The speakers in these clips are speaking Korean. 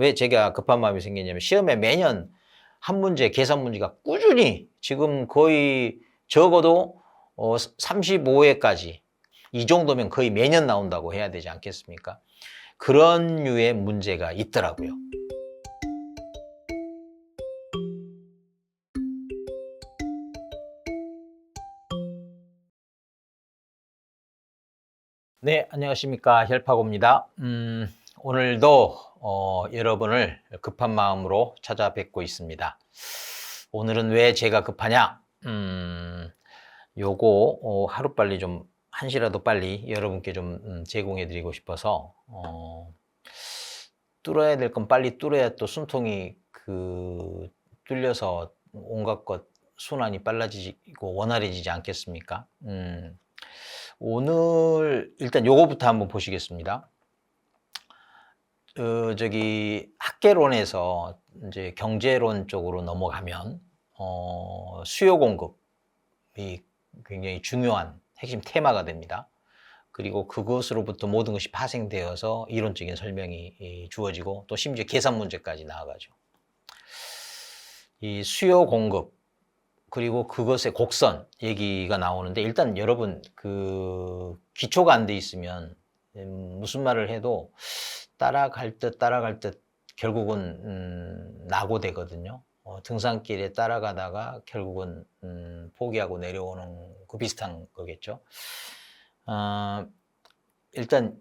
왜 제가 급한 마음이 생겼냐면 시험에 매년 한 문제, 계산 문제가 꾸준히 지금 거의 적어도 35회까지 이 정도면 거의 매년 나온다고 해야 되지 않겠습니까? 그런 류의 문제가 있더라고요. 네, 안녕하십니까. 헬파고입니다. 오늘도 여러분을 급한 마음으로 찾아뵙고 있습니다. 오늘은 왜 제가 급하냐? 요거 하루빨리 좀 한시라도 빨리 여러분께 좀 제공해 드리고 싶어서 뚫어야 될 건 빨리 뚫어야 또 숨통이 뚫려서 온갖 것 순환이 빨라지고 원활해지지 않겠습니까? 오늘 일단 요거부터 한번 보시겠습니다. 학계론에서 이제 경제론 쪽으로 넘어가면 수요 공급이 굉장히 중요한 핵심 테마가 됩니다. 그리고 그것으로부터 모든 것이 파생되어서 이론적인 설명이 주어지고 또 심지어 계산 문제까지 나아가죠. 이 수요 공급 그리고 그것의 곡선 얘기가 나오는데 일단 여러분 기초가 안 돼 있으면 무슨 말을 해도 따라갈 듯 결국은 낙오되거든요. 등산길에 따라가다가 결국은 포기하고 내려오는 그 비슷한 거겠죠. 일단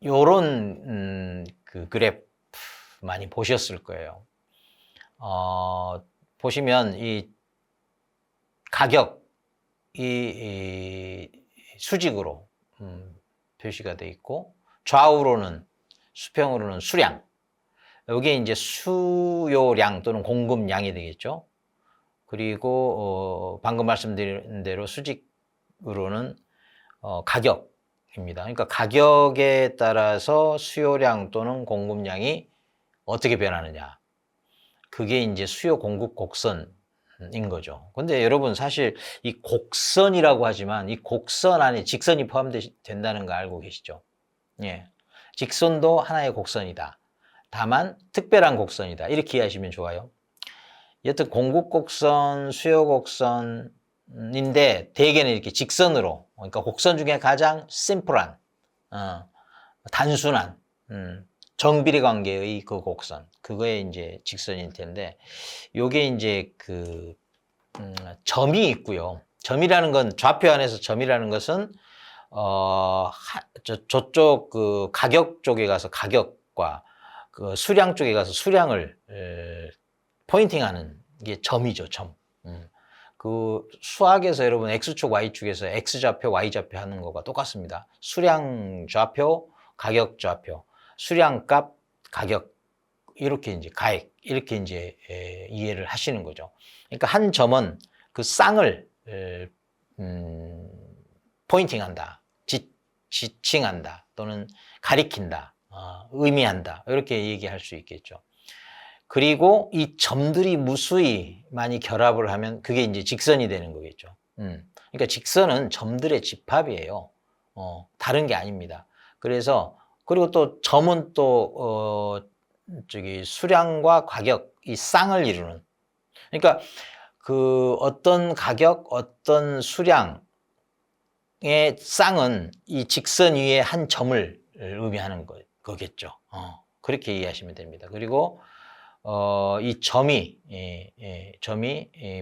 요런 그래프 많이 보셨을 거예요. 보시면 이 가격이 수직으로 표시가 돼 있고 좌우로는 수평으로는 수량, 여기에 이제 수요량 또는 공급량이 되겠죠. 그리고 방금 말씀드린 대로 수직으로는 가격입니다. 그러니까 가격에 따라서 수요량 또는 공급량이 어떻게 변하느냐, 그게 이제 수요 공급 곡선인 거죠. 근데 여러분 사실 이 곡선이라고 하지만 이 곡선 안에 직선이 포함된다는 거 알고 계시죠? 예. 직선도 하나의 곡선이다. 다만 특별한 곡선이다. 이렇게 이해하시면 좋아요. 여튼 공급 곡선, 수요 곡선인데 대개는 이렇게 직선으로, 그러니까 곡선 중에 가장 심플한, 단순한, 정비례 관계의 그 곡선, 그거에 이제 직선일 텐데, 요게 이제 점이 있고요. 점이라는 건, 좌표 안에서 점이라는 것은 저쪽 가격 쪽에 가서 가격과 수량 쪽에 가서 수량을 포인팅하는 게 점이죠, 점. 수학에서 여러분 X축, Y축에서 X좌표, Y좌표 하는 거가 똑같습니다. 수량 좌표, 가격 좌표, 수량값, 가격, 이렇게 이제 가액, 이렇게 이제 이해를 하시는 거죠. 그러니까 한 점은 그 쌍을 포인팅한다, 지칭한다, 또는 가리킨다, 의미한다, 이렇게 얘기할 수 있겠죠. 그리고 이 점들이 무수히 많이 결합을 하면 그게 이제 직선이 되는 거겠죠. 그러니까 직선은 점들의 집합이에요. 다른 게 아닙니다. 그래서 그리고 또 점은 또 수량과 가격, 이 쌍을 이루는. 그러니까 어떤 가격, 어떤 수량의 쌍은 이 직선 위에 한 점을 의미하는 거겠죠. 그렇게 이해하시면 됩니다. 그리고 이 점이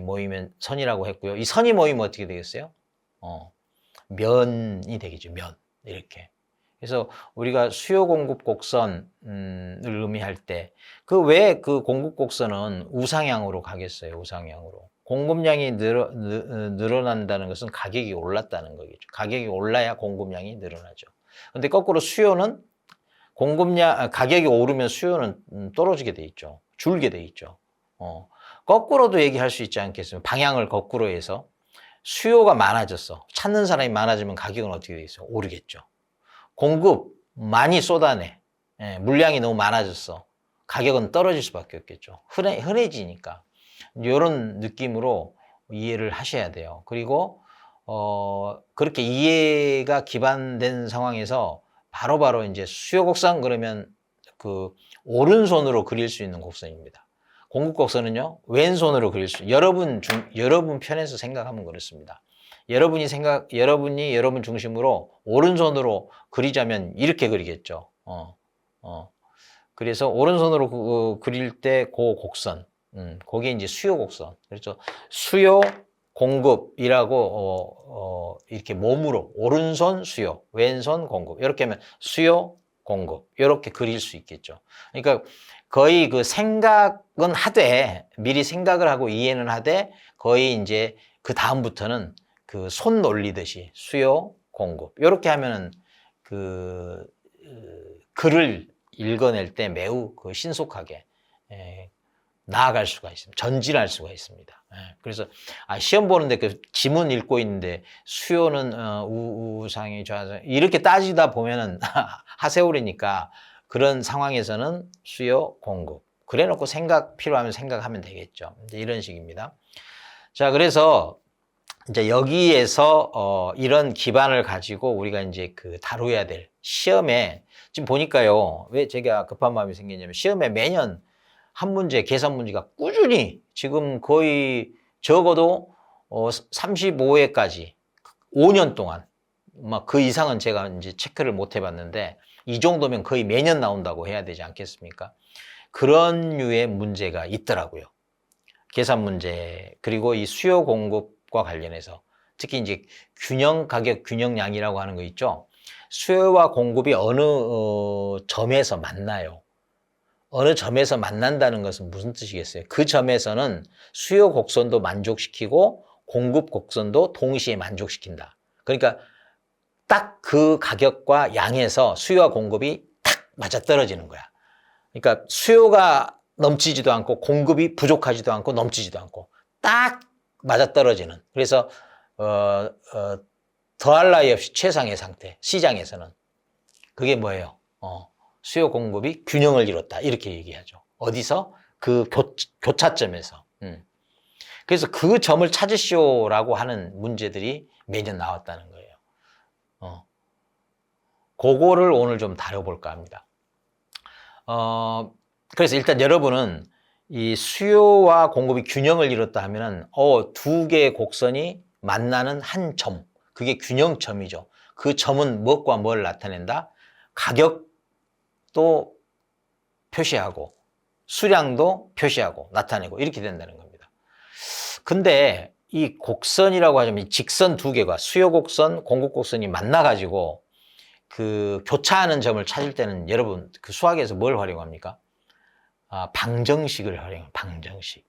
모이면 선이라고 했고요. 이 선이 모이면 어떻게 되겠어요? 면이 되겠죠. 면. 이렇게. 그래서 우리가 수요 공급 곡선을 의미할 때 왜 그 공급 곡선은 우상향으로 가겠어요. 우상향으로. 공급량이 늘어난다는 것은 가격이 올랐다는 거겠죠. 가격이 올라야 공급량이 늘어나죠. 근데 거꾸로 수요는 가격이 오르면 수요는 떨어지게 돼 있죠. 줄게 돼 있죠. 거꾸로도 얘기할 수 있지 않겠습니까? 방향을 거꾸로 해서 수요가 많아졌어. 찾는 사람이 많아지면 가격은 어떻게 돼 있어? 오르겠죠. 공급 많이 쏟아내. 물량이 너무 많아졌어. 가격은 떨어질 수밖에 없겠죠. 흔해지니까. 이런 느낌으로 이해를 하셔야 돼요. 그리고 그렇게 이해가 기반된 상황에서 바로바로 이제 수요 곡선 그러면 그 오른손으로 그릴 수 있는 곡선입니다. 공급곡선은요, 왼손으로 그릴 수, 여러분 편에서 생각하면 그렇습니다. 여러분이 여러분 중심으로 오른손으로 그리자면 이렇게 그리겠죠. 그래서 오른손으로 그릴 때 그 곡선, 그게 이제 수요 곡선. 그렇죠. 수요 공급이라고 이렇게 몸으로 오른손 수요, 왼손 공급 이렇게 하면 수요 공급 이렇게 그릴 수 있겠죠. 그러니까 거의 그 생각은 하되 미리 생각을 하고 이해는 하되 거의 이제 그 다음부터는 그 손 놀리듯이 수요 공급 이렇게 하면은 그 글을 읽어낼 때 매우 그 신속하게 나아갈 수가 있습니다. 전진할 수가 있습니다. 그래서 시험 보는데 그 지문 읽고 있는데 수요는 우상이 좌상 이렇게 따지다 보면은 하세월이니까 그런 상황에서는 수요 공급 그래놓고 필요하면 생각하면 되겠죠. 이제 이런 식입니다. 자, 그래서 이제 여기에서 이런 기반을 가지고 우리가 이제 그 다뤄야 될 시험에 지금 보니까요, 왜 제가 급한 마음이 생겼냐면 시험에 매년 한 문제, 계산 문제가 꾸준히 지금 거의 적어도 35회까지 5년 동안 막 그 이상은 제가 이제 체크를 못 해봤는데 이 정도면 거의 매년 나온다고 해야 되지 않겠습니까? 그런 류의 문제가 있더라고요. 계산 문제 그리고 이 수요 공급과 관련해서 특히 이제 균형 가격 균형량이라고 하는 거 있죠. 수요와 공급이 어느 점에서 만나요. 어느 점에서 만난다는 것은 무슨 뜻이겠어요? 그 점에서는 수요 곡선도 만족시키고 공급 곡선도 동시에 만족시킨다. 그러니까 딱 그 가격과 양에서 수요와 공급이 딱 맞아떨어지는 거야. 그러니까 수요가 넘치지도 않고 공급이 부족하지도 않고 넘치지도 않고 딱 맞아떨어지는. 그래서 더할 나위 없이 최상의 상태. 시장에서는 그게 뭐예요? 수요 공급이 균형을 이뤘다 이렇게 얘기하죠. 어디서? 그 교차점에서. 그래서 그 점을 찾으시오라고 하는 문제들이 매년 나왔다는 거예요. 그거를 오늘 좀 다뤄볼까 합니다. 그래서 일단 여러분은 이 수요와 공급이 균형을 이뤘다 하면은 두 개의 곡선이 만나는 한 점, 그게 균형점이죠. 그 점은 무엇과 뭘 나타낸다? 가격도 표시하고 수량도 표시하고 나타내고 이렇게 된다는 겁니다. 근데 이 곡선이라고 하자면 이 직선 두 개가 수요 곡선, 공급 곡선이 만나가지고 그 교차하는 점을 찾을 때는 여러분 그 수학에서 뭘 활용합니까? 방정식을 활용해요. 방정식.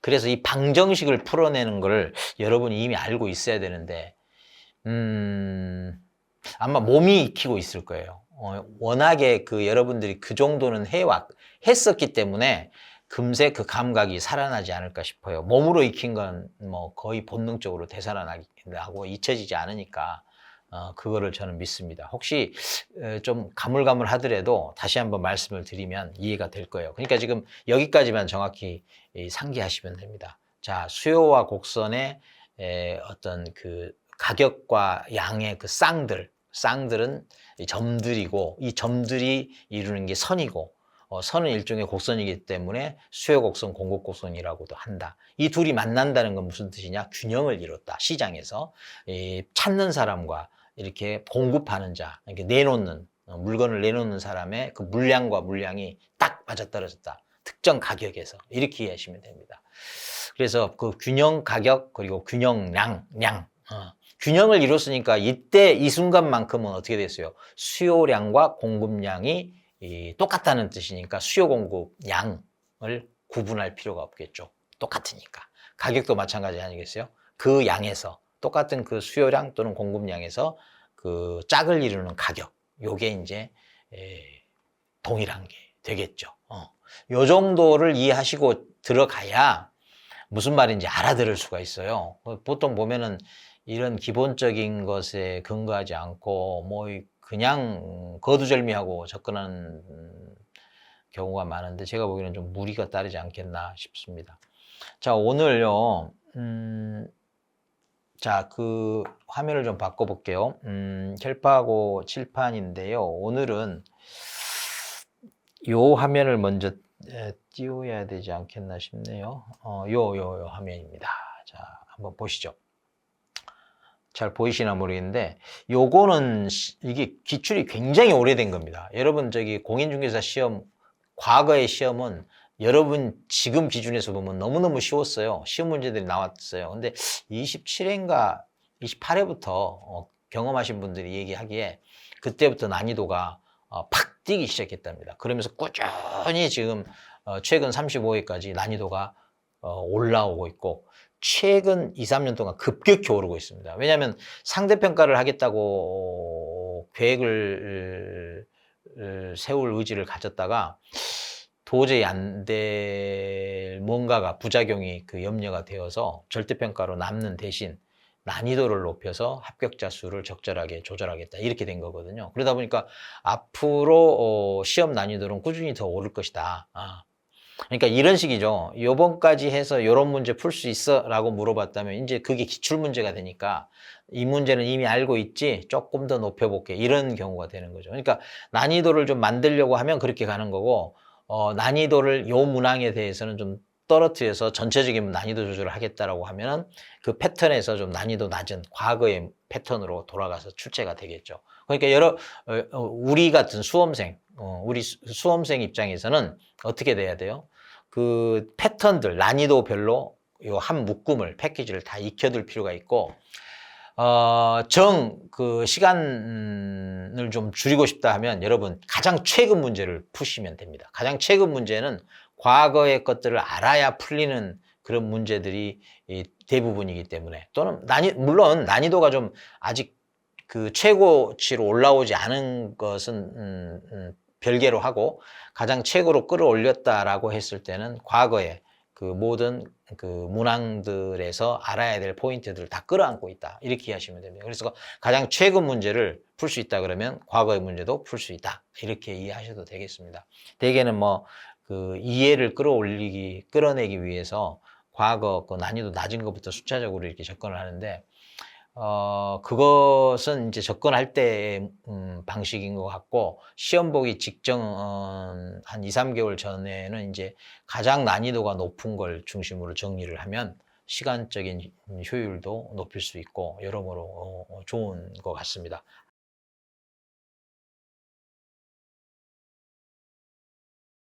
그래서 이 방정식을 풀어내는 걸 여러분이 이미 알고 있어야 되는데 아마 몸이 익히고 있을 거예요. 워낙에 그 여러분들이 그 정도는 했었기 때문에 금세 그 감각이 살아나지 않을까 싶어요. 몸으로 익힌 건 뭐 거의 본능적으로 되살아나고 잊혀지지 않으니까 그거를 저는 믿습니다. 혹시 좀 가물가물하더라도 다시 한번 말씀을 드리면 이해가 될 거예요. 그러니까 지금 여기까지만 정확히 상기하시면 됩니다. 자, 수요와 곡선의 어떤 그 가격과 양의 그 쌍들은 점들이고 이 점들이 이루는 게 선이고 선은 일종의 곡선이기 때문에 수요 곡선, 공급 곡선이라고도 한다. 이 둘이 만난다는 건 무슨 뜻이냐? 균형을 이뤘다. 시장에서 찾는 사람과 이렇게 공급하는 자, 이렇게 내놓는 물건을 내놓는 사람의 그 물량과 물량이 딱 맞아떨어졌다. 특정 가격에서 이렇게 이해하시면 됩니다. 그래서 그 균형 가격 그리고 균형량 균형을 이뤘으니까 이때 이 순간만큼은 어떻게 됐어요? 수요량과 공급량이 똑같다는 뜻이니까 수요 공급 양을 구분할 필요가 없겠죠. 똑같으니까. 가격도 마찬가지 아니겠어요? 그 양에서 똑같은 그 수요량 또는 공급량에서 그 짝을 이루는 가격 요게 이제 동일한 게 되겠죠. 요 정도를 이해하시고 들어가야 무슨 말인지 알아들을 수가 있어요. 보통 보면은 이런 기본적인 것에 근거하지 않고 뭐 그냥 거두절미하고 접근하는 경우가 많은데 제가 보기에는 좀 무리가 따르지 않겠나 싶습니다. 자, 오늘요. 자, 그 화면을 좀 바꿔볼게요. 결파하고 칠판인데요. 오늘은 요 화면을 먼저 띄워야 되지 않겠나 싶네요. 요 화면입니다. 자, 한번 보시죠. 잘 보이시나 모르겠는데 요거는 이게 기출이 굉장히 오래된 겁니다. 여러분 저기 공인중개사 시험 과거의 시험은 여러분 지금 기준에서 보면 너무너무 쉬웠어요. 쉬운 문제들이 나왔어요. 근데 27회인가 28회부터 경험하신 분들이 얘기하기에 그때부터 난이도가 팍 뛰기 시작했답니다. 그러면서 꾸준히 지금 최근 35회까지 난이도가 올라오고 있고 최근 2, 3년 동안 급격히 오르고 있습니다. 왜냐하면 상대평가를 하겠다고 계획을 세울 의지를 가졌다가 도저히 안 될 뭔가가 부작용이 그 염려가 되어서 절대평가로 남는 대신 난이도를 높여서 합격자 수를 적절하게 조절하겠다 이렇게 된 거거든요. 그러다 보니까 앞으로 시험 난이도는 꾸준히 더 오를 것이다. 그러니까 이런 식이죠. 요번까지 해서 요런 문제 풀 수 있어? 라고 물어봤다면 이제 그게 기출 문제가 되니까 이 문제는 이미 알고 있지 조금 더 높여볼게 이런 경우가 되는 거죠. 그러니까 난이도를 좀 만들려고 하면 그렇게 가는 거고 난이도를 요 문항에 대해서는 좀 떨어뜨려서 전체적인 난이도 조절을 하겠다라고 하면은 그 패턴에서 좀 난이도 낮은 과거의 패턴으로 돌아가서 출제가 되겠죠. 그러니까 우리 같은 수험생, 우리 수험생 입장에서는 어떻게 돼야 돼요? 그 패턴들, 난이도별로 요 한 묶음을, 패키지를 다 익혀둘 필요가 있고, 그 시간을 좀 줄이고 싶다 하면 여러분 가장 최근 문제를 푸시면 됩니다. 가장 최근 문제는 과거의 것들을 알아야 풀리는 그런 문제들이 대부분이기 때문에 또는 물론 난이도가 좀 아직 그 최고치로 올라오지 않은 것은 별개로 하고 가장 최고로 끌어올렸다라고 했을 때는 과거에 그 모든 그 문항들에서 알아야 될 포인트들을 다 끌어안고 있다. 이렇게 이해하시면 됩니다. 그래서 가장 최근 문제를 풀 수 있다 그러면 과거의 문제도 풀 수 있다. 이렇게 이해하셔도 되겠습니다. 대개는 뭐 그 이해를 끌어내기 위해서 과거 그 난이도 낮은 것부터 숫자적으로 이렇게 접근을 하는데 그것은 이제 접근할 때의 방식인 것 같고, 시험 보기 직전, 한 2, 3개월 전에는 이제 가장 난이도가 높은 걸 중심으로 정리를 하면 시간적인 효율도 높일 수 있고, 여러모로 좋은 것 같습니다.